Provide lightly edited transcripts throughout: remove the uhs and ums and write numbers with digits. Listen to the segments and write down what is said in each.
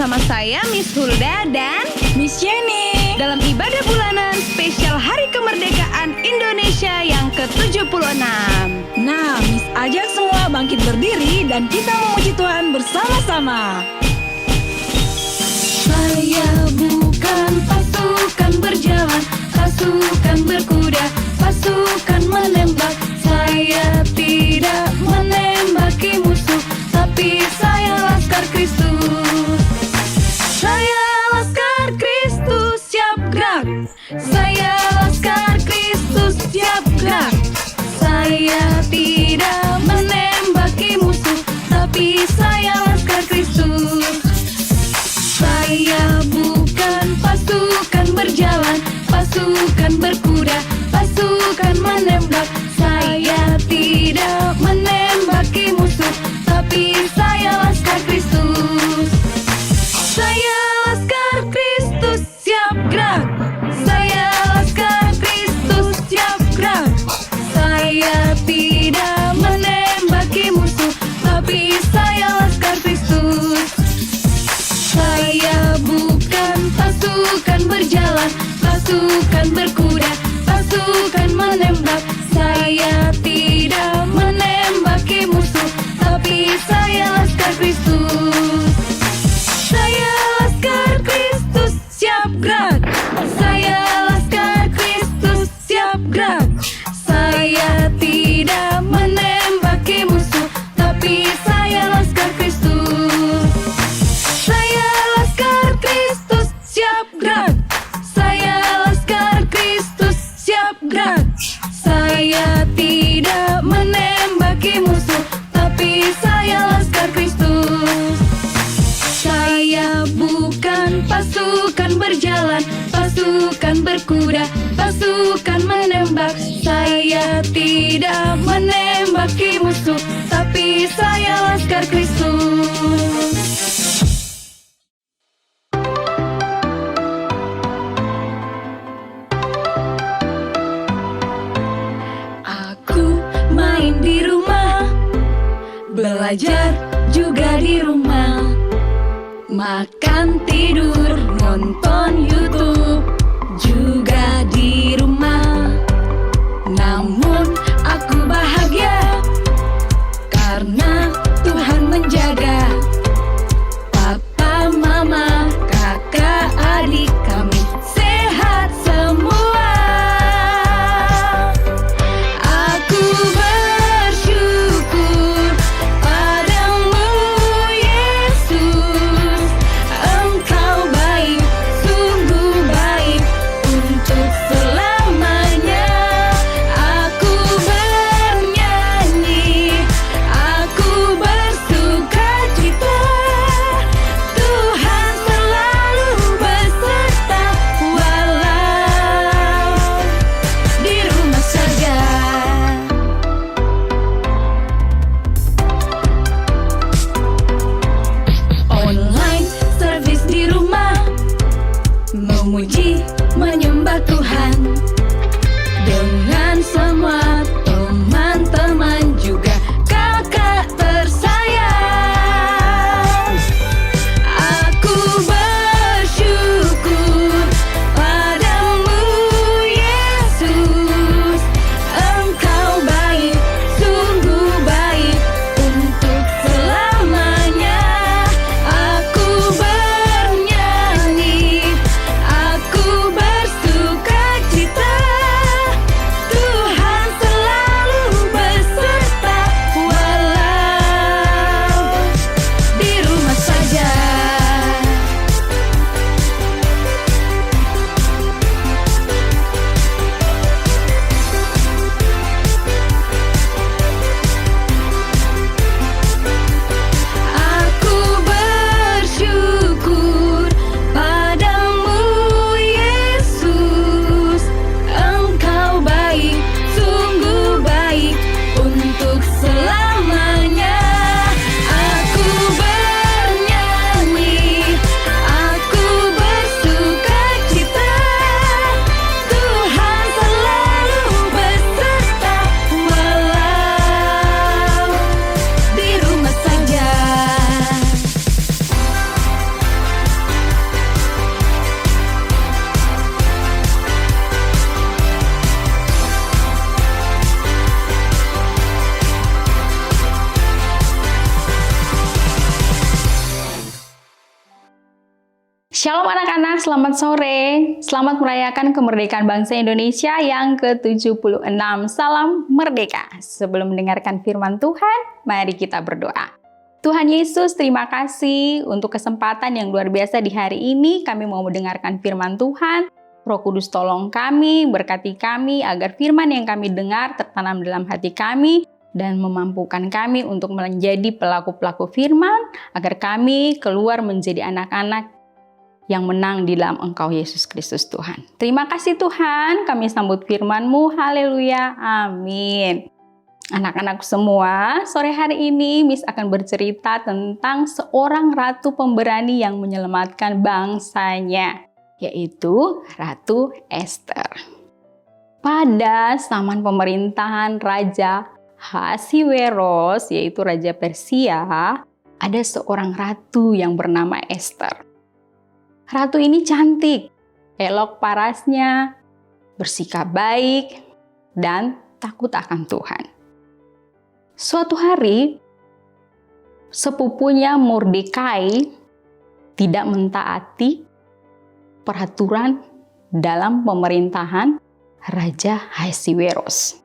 bersama saya Miss Hulda dan Miss Jenny dalam ibadah bulanan spesial Hari Kemerdekaan Indonesia yang ke-76. Nah, Miss ajak semua bangkit berdiri dan kita memuji Tuhan bersama-sama. Saya bukan pasukan berjalan, pasukan berkuda, pasukan menembak. Saya tidak menembaki musuh, tapi saya laskar Kristus. Saya laskar Kristus, siap gerak. Saya laskar Kristus, siap gerak. Saya tidak menembaki musuh, tapi saya laskar Kristus. Saya bukan pasukan berjalan, pasukan berkuda, pasukan menembak. Saya tidak menembaki musuh, tapi saya laskar Kristus. Saya laskar Kristus, siap gerak. Saya laskar Kristus, siap gerak. Saya tidak menembaki musuh, tapi saya laskar Kristus. Saya bukan pasukan berjalan, pasukan berkuda, pasukan menembak. Saya tidak menembaki musuh, tapi saya laskar Kristus. Saya laskar Kristus, siap gerak. Saya laskar Kristus, siap gerak. Saya tidak menembaki musuh, tapi saya laskar Kristus. Saya laskar Kristus, siap gerak. Saya laskar Kristus, siap gerak. Saya tidak menembaki musuh, tapi saya laskar Kristus. Saya bukan pasukan berjalan, pasukan berkuda, pasukan menembak. Saya tidak menembaki musuh, tapi saya laskar Kristus. Aku main di rumah, belajar juga di rumah, makan, tidur, nonton YouTube juga di rumah. Namun aku bahagia karena Tuhan menjaga. Papa, mama, kakak, adik kami sehat semua. Aku bersyukur padamu Yesus. Engkau baik, sungguh baik untuk selamanya. Aku bernyanyi, aku bersukacita. Tuhan selalu beserta walau di rumah saja. Online service di rumah, memuji menyembah Tuhan dengan semua teman-teman juga kakak tersayang. Aku bersyukur padamu Yesus. Engkau baik, sungguh baik untuk selamanya. Aku bernyanyi, aku bersukacita. Tuhan selalu Shalom anak-anak, selamat sore. Selamat merayakan kemerdekaan bangsa Indonesia yang ke-76. Salam merdeka. Sebelum mendengarkan firman Tuhan, mari kita berdoa. Tuhan Yesus, terima kasih untuk kesempatan yang luar biasa di hari ini. Kami mau mendengarkan firman Tuhan. Roh Kudus tolong kami, berkati kami agar firman yang kami dengar tertanam dalam hati kami dan memampukan kami untuk menjadi pelaku-pelaku firman agar kami keluar menjadi anak-anak yang menang di dalam Engkau Yesus Kristus Tuhan. Terima kasih Tuhan, kami sambut firman-Mu, haleluya, amin. Anak-anak semua, sore hari ini Miss akan bercerita tentang seorang ratu pemberani yang menyelamatkan bangsanya, yaitu Ratu Ester. Pada zaman pemerintahan Raja Ahasiweros, yaitu Raja Persia, ada seorang ratu yang bernama Ester. Ratu ini cantik, elok parasnya, bersikap baik, dan takut akan Tuhan. Suatu hari, sepupunya Mordekai tidak mentaati peraturan dalam pemerintahan Raja Ahasiweros.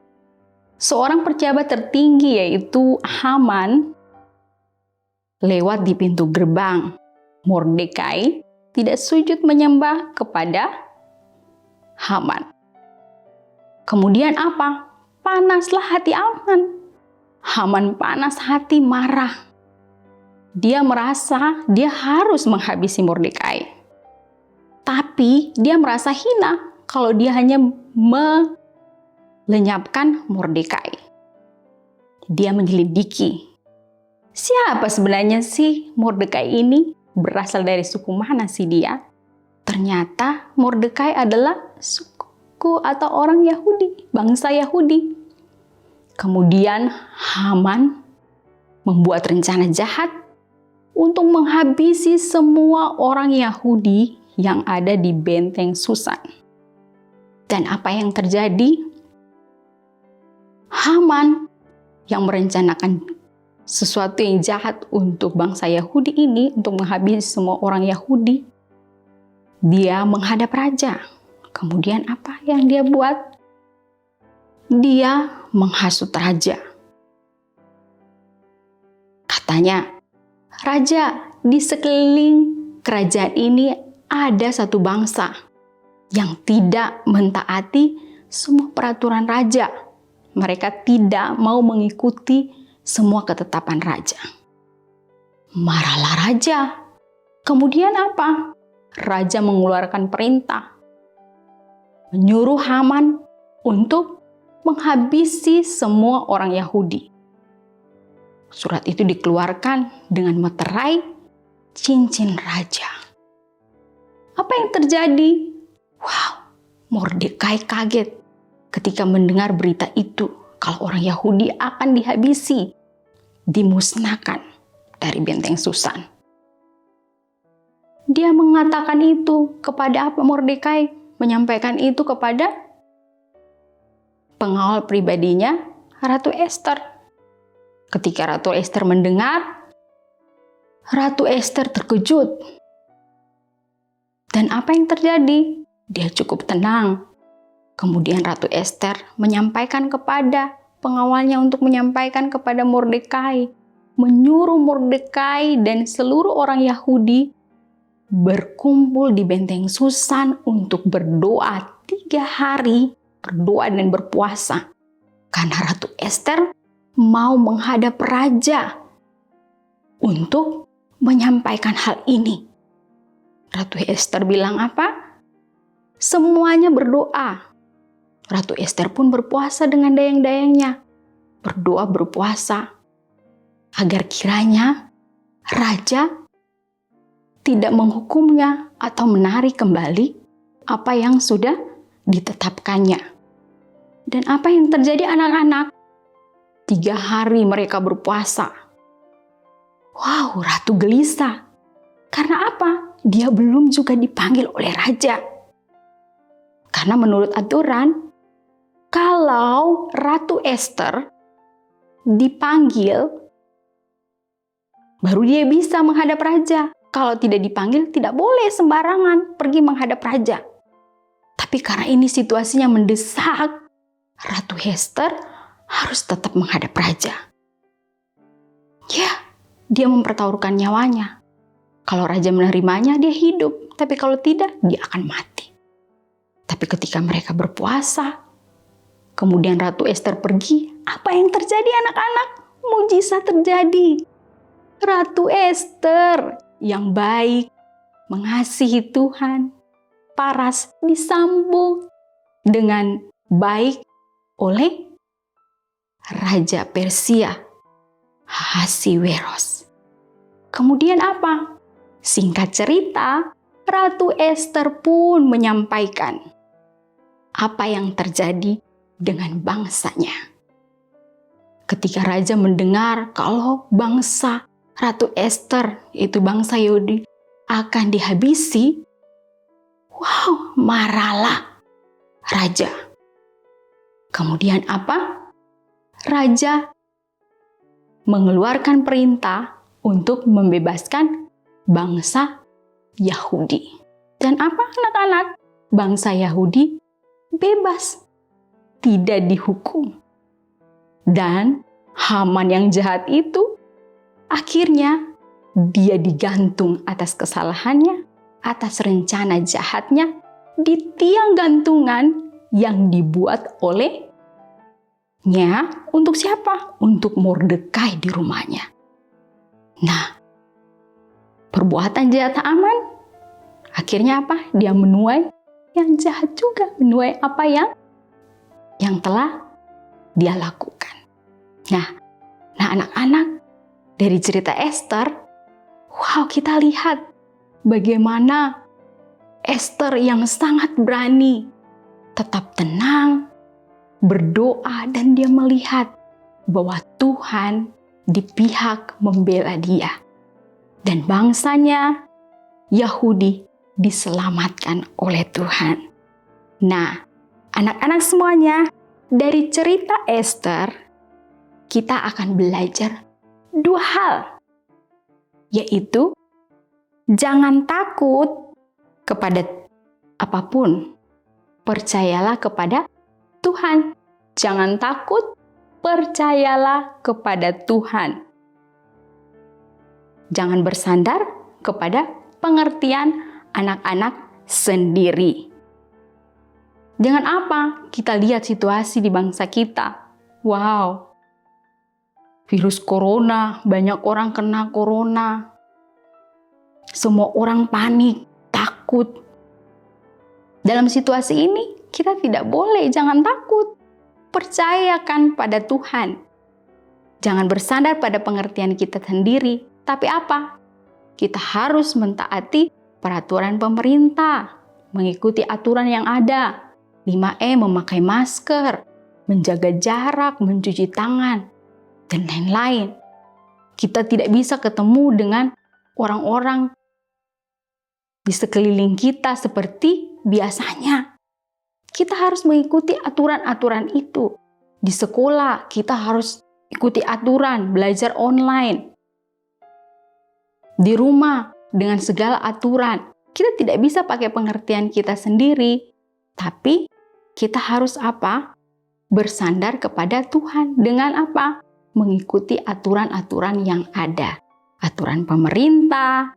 Seorang pejabat tertinggi yaitu Haman lewat di pintu gerbang. Mordekai tidak sujud menyembah kepada Haman. Kemudian apa? Panaslah hati Haman. Haman panas hati, marah. Dia merasa dia harus menghabisi Mordekai. Tapi dia merasa hina kalau dia hanya melenyapkan Mordekai. Dia menyelidiki. Siapa sebenarnya sih Mordekai ini? Berasal dari suku mana sih dia? Ternyata Mordekai adalah suku atau orang Yahudi, bangsa Yahudi. Kemudian Haman membuat rencana jahat untuk menghabisi semua orang Yahudi yang ada di benteng Susan. Dan apa yang terjadi? Haman yang merencanakan sesuatu yang jahat untuk bangsa Yahudi ini, untuk menghabisi semua orang Yahudi, dia menghadap raja. Kemudian apa yang dia buat? Dia menghasut raja. Katanya, "Raja, di sekeliling kerajaan ini ada satu bangsa yang tidak mentaati semua peraturan raja. Mereka tidak mau mengikuti semua ketetapan raja." Marahlah raja. Kemudian apa? Raja mengeluarkan perintah, menyuruh Haman untuk menghabisi semua orang Yahudi. Surat itu dikeluarkan dengan meterai cincin raja. Apa yang terjadi? Wow, Mordekai kaget ketika mendengar berita itu, kalau orang Yahudi akan dihabisi, dimusnahkan dari benteng Susan. Dia mengatakan itu kepada apa? Mordekai menyampaikan itu kepada pengawal pribadinya, Ratu Ester. Ketika Ratu Ester mendengar, Ratu Ester terkejut. Dan apa yang terjadi? Dia cukup tenang. Kemudian Ratu Ester menyampaikan kepada pengawalnya untuk menyampaikan kepada Mordekai, menyuruh Mordekai dan seluruh orang Yahudi berkumpul di benteng Susan untuk berdoa 3 hari, berdoa dan berpuasa. Karena Ratu Ester mau menghadap raja untuk menyampaikan hal ini. Ratu Ester bilang apa? Semuanya berdoa. Ratu Ester pun berpuasa dengan dayang-dayangnya. Berdoa berpuasa. Agar kiranya raja tidak menghukumnya atau menarik kembali apa yang sudah ditetapkannya. Dan apa yang terjadi anak-anak? 3 hari mereka berpuasa. Wow, ratu gelisah. Karena apa? Dia belum juga dipanggil oleh raja. Karena menurut aturan, kalau Ratu Ester dipanggil, baru dia bisa menghadap raja. kalau tidak dipanggil tidak boleh sembarangan pergi menghadap raja. Tapi karena ini situasinya mendesak, Ratu Hester harus tetap menghadap raja. Ya, dia mempertaruhkan nyawanya. Kalau raja menerimanya, dia hidup. Tapi kalau tidak, dia akan mati. Tapi ketika mereka berpuasa, kemudian Ratu Ester pergi, apa yang terjadi anak-anak? Mujizat terjadi. Ratu Ester yang baik, mengasihi Tuhan, paras disambung dengan baik oleh Raja Persia, Ahasiweros. Kemudian apa? Singkat cerita, Ratu Ester pun menyampaikan apa yang terjadi dengan bangsanya. Ketika raja mendengar kalau bangsa Ratu Ester, yaitu bangsa Yahudi, akan dihabisi, wow, marahlah raja. Kemudian apa? Raja mengeluarkan perintah untuk membebaskan bangsa Yahudi. Dan apa anak-anak? Bangsa Yahudi bebas, tidak dihukum. Dan Haman yang jahat itu akhirnya dia digantung atas kesalahannya, atas rencana jahatnya di tiang gantungan yang dibuat olehnya untuk siapa? Untuk Mordekai di rumahnya. Nah, perbuatan jahat Haman akhirnya apa? Dia menuai yang jahat juga, menuai apa yang telah dia lakukan. Nah anak-anak, dari cerita Ester, wow, kita lihat bagaimana Ester yang sangat berani, tetap tenang, berdoa, dan dia melihat bahwa Tuhan di pihak membela dia. Dan bangsanya Yahudi diselamatkan oleh Tuhan. Nah, anak-anak semuanya, dari cerita Ester, kita akan belajar 2 hal. Yaitu, jangan takut kepada apapun. Percayalah kepada Tuhan. Jangan takut, percayalah kepada Tuhan. Jangan bersandar kepada pengertian anak-anak sendiri. Dengan apa? Kita lihat situasi di bangsa kita. Wow, virus corona, banyak orang kena corona. Semua orang panik, takut. Dalam situasi ini, kita tidak boleh, jangan takut. Percayakan pada Tuhan. Jangan bersandar pada pengertian kita sendiri. Tapi apa? Kita harus mentaati peraturan pemerintah, mengikuti aturan yang ada. 5M, memakai masker, menjaga jarak, mencuci tangan, dan lain-lain. Kita tidak bisa ketemu dengan orang-orang di sekeliling kita seperti biasanya. Kita harus mengikuti aturan-aturan itu. Di sekolah, kita harus ikuti aturan, belajar online. Di rumah, dengan segala aturan. Kita tidak bisa pakai pengertian kita sendiri. Tapi, kita harus apa? Bersandar kepada Tuhan. Dengan apa? Mengikuti aturan-aturan yang ada. Aturan pemerintah,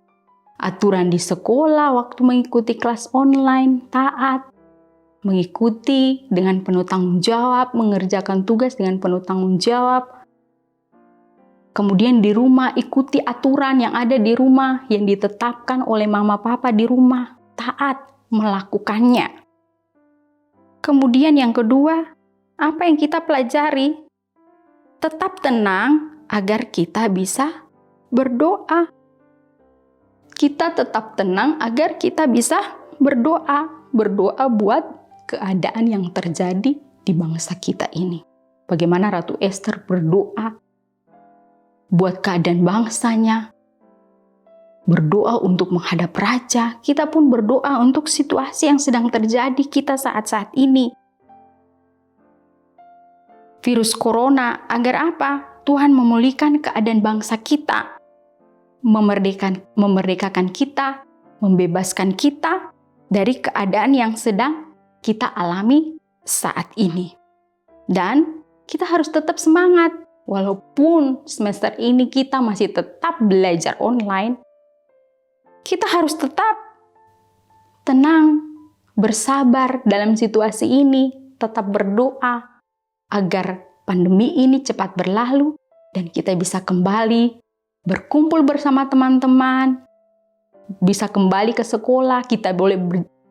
aturan di sekolah waktu mengikuti kelas online, taat. Mengikuti dengan penuh tanggung jawab, mengerjakan tugas dengan penuh tanggung jawab. Kemudian di rumah, ikuti aturan yang ada di rumah, yang ditetapkan oleh mama papa di rumah. Taat melakukannya. Kemudian yang kedua, apa yang kita pelajari? Tetap tenang agar kita bisa berdoa. Kita tetap tenang agar kita bisa berdoa. Berdoa buat keadaan yang terjadi di bangsa kita ini. Bagaimana Ratu Ester berdoa buat keadaan bangsanya, berdoa untuk menghadap raja. Kita pun berdoa untuk situasi yang sedang terjadi kita saat-saat ini. Virus corona, agar apa? Tuhan memulihkan keadaan bangsa kita. memerdekakan kita, membebaskan kita dari keadaan yang sedang kita alami saat ini. Dan kita harus tetap semangat. Walaupun semester ini kita masih tetap belajar online, kita harus tetap tenang, bersabar dalam situasi ini, tetap berdoa agar pandemi ini cepat berlalu dan kita bisa kembali berkumpul bersama teman-teman, bisa kembali ke sekolah, kita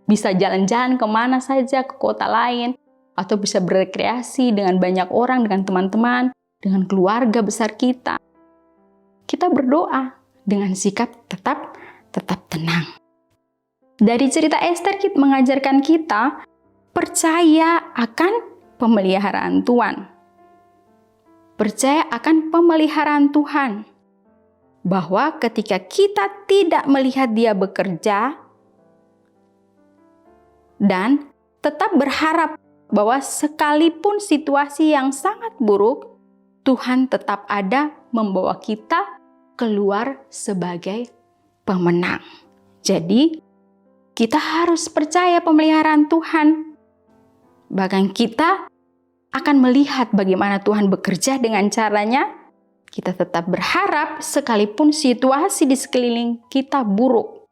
bisa jalan-jalan kemana saja, ke kota lain, atau bisa berekreasi dengan banyak orang, dengan teman-teman, dengan keluarga besar kita. Kita berdoa dengan sikap tetap tenang. Dari cerita Esther mengajarkan kita percaya akan pemeliharaan Tuhan. Percaya akan pemeliharaan Tuhan. Bahwa ketika kita tidak melihat Dia bekerja dan tetap berharap bahwa sekalipun situasi yang sangat buruk, Tuhan tetap ada membawa kita keluar sebagai pemenang. Jadi, kita harus percaya pemeliharaan Tuhan. Bahkan kita akan melihat bagaimana Tuhan bekerja dengan caranya. Kita tetap berharap sekalipun situasi di sekeliling kita buruk.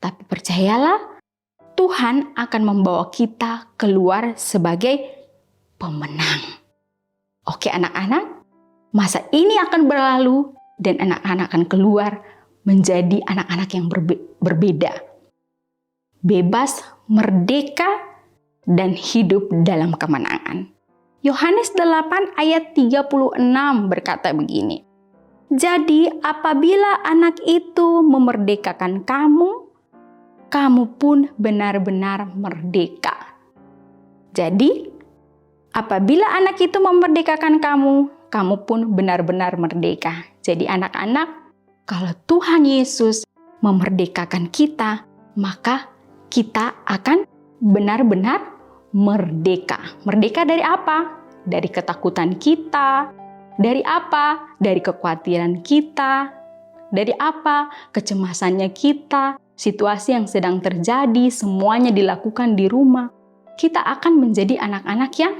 Tapi percayalah, Tuhan akan membawa kita keluar sebagai pemenang. Oke anak-anak, masa ini akan berlalu dan anak-anak akan keluar menjadi anak-anak yang berbeda. Bebas, merdeka, dan hidup dalam kemenangan. Yohanes 8 ayat 36 berkata begini, "Jadi apabila anak itu memerdekakan kamu, kamu pun benar-benar merdeka." Jadi, apabila anak itu memerdekakan kamu, kamu pun benar-benar merdeka. Jadi anak-anak, kalau Tuhan Yesus memerdekakan kita, maka kita akan benar-benar merdeka. Merdeka dari apa? Dari ketakutan kita. Dari apa? Dari kekhawatiran kita. Dari apa? Kecemasannya kita. Situasi yang sedang terjadi, semuanya dilakukan di rumah. Kita akan menjadi anak-anak yang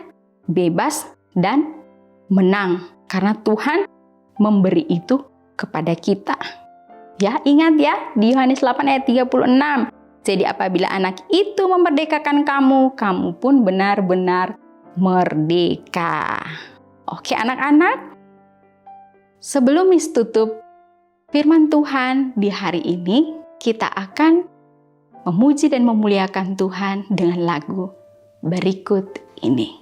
bebas dan menang. Karena Tuhan memberi itu kepada kita. Ya, ingat ya, di Yohanes 8 ayat 36. Jadi apabila anak itu memerdekakan kamu, kamu pun benar-benar merdeka. Oke anak-anak, sebelum Miss tutup firman Tuhan di hari ini, kita akan memuji dan memuliakan Tuhan dengan lagu berikut ini.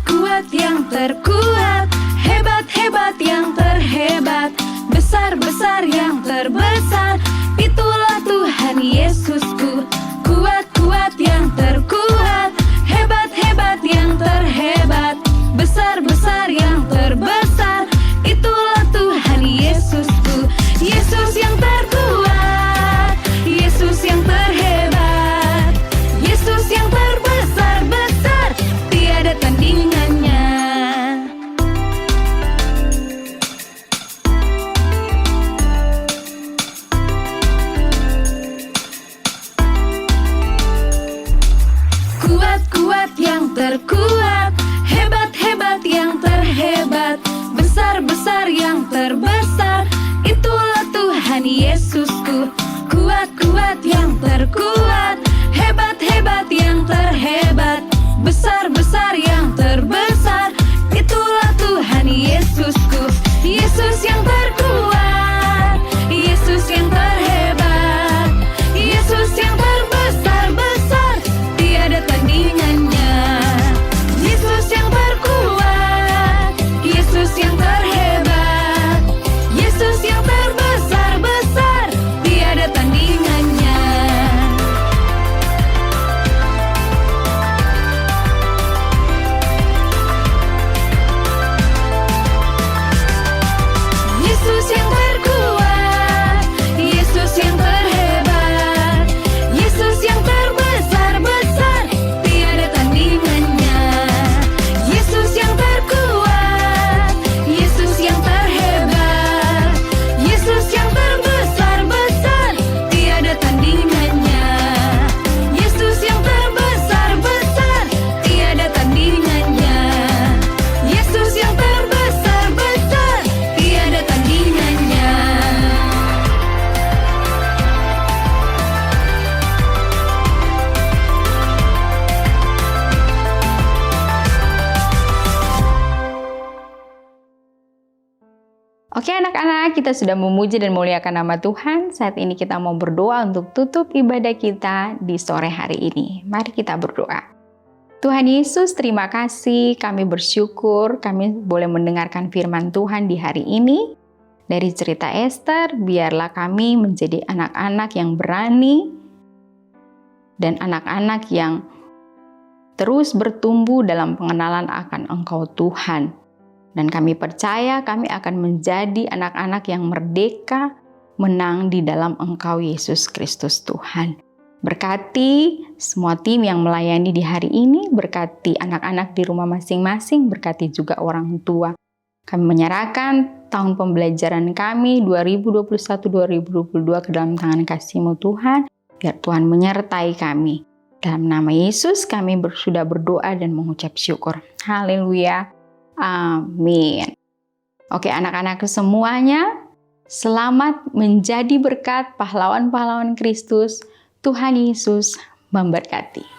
Kuat yang terkuat, hebat-hebat yang terhebat, besar-besar yang terbesar, itulah Tuhan Yesusku. Kuat-kuat yang terkuat, hebat-hebat yang terhebat, besar-besar yang terbesar, itulah Tuhan Yesusku. Yesus yang terkuat, Yesus yang terhebat, Yesus yang terbesar-besar, tiada tandingannya. Oke anak-anak, kita sudah memuji dan memuliakan nama Tuhan. Saat ini kita mau berdoa untuk tutup ibadah kita di sore hari ini. Mari kita berdoa. Tuhan Yesus, terima kasih. Kami bersyukur kami boleh mendengarkan firman Tuhan di hari ini. Dari cerita Ester, biarlah kami menjadi anak-anak yang berani dan anak-anak yang terus bertumbuh dalam pengenalan akan Engkau Tuhan. Dan kami percaya kami akan menjadi anak-anak yang merdeka, menang di dalam Engkau Yesus Kristus Tuhan. Berkati semua tim yang melayani di hari ini, berkati anak-anak di rumah masing-masing, berkati juga orang tua. Kami menyerahkan tahun pembelajaran kami 2021-2022 ke dalam tangan kasih-Mu Tuhan, biar Tuhan menyertai kami. Dalam nama Yesus kami sudah berdoa dan mengucap syukur. Haleluya. Amin. Oke anak-anakku semuanya, selamat menjadi berkat pahlawan-pahlawan Kristus. Tuhan Yesus memberkati.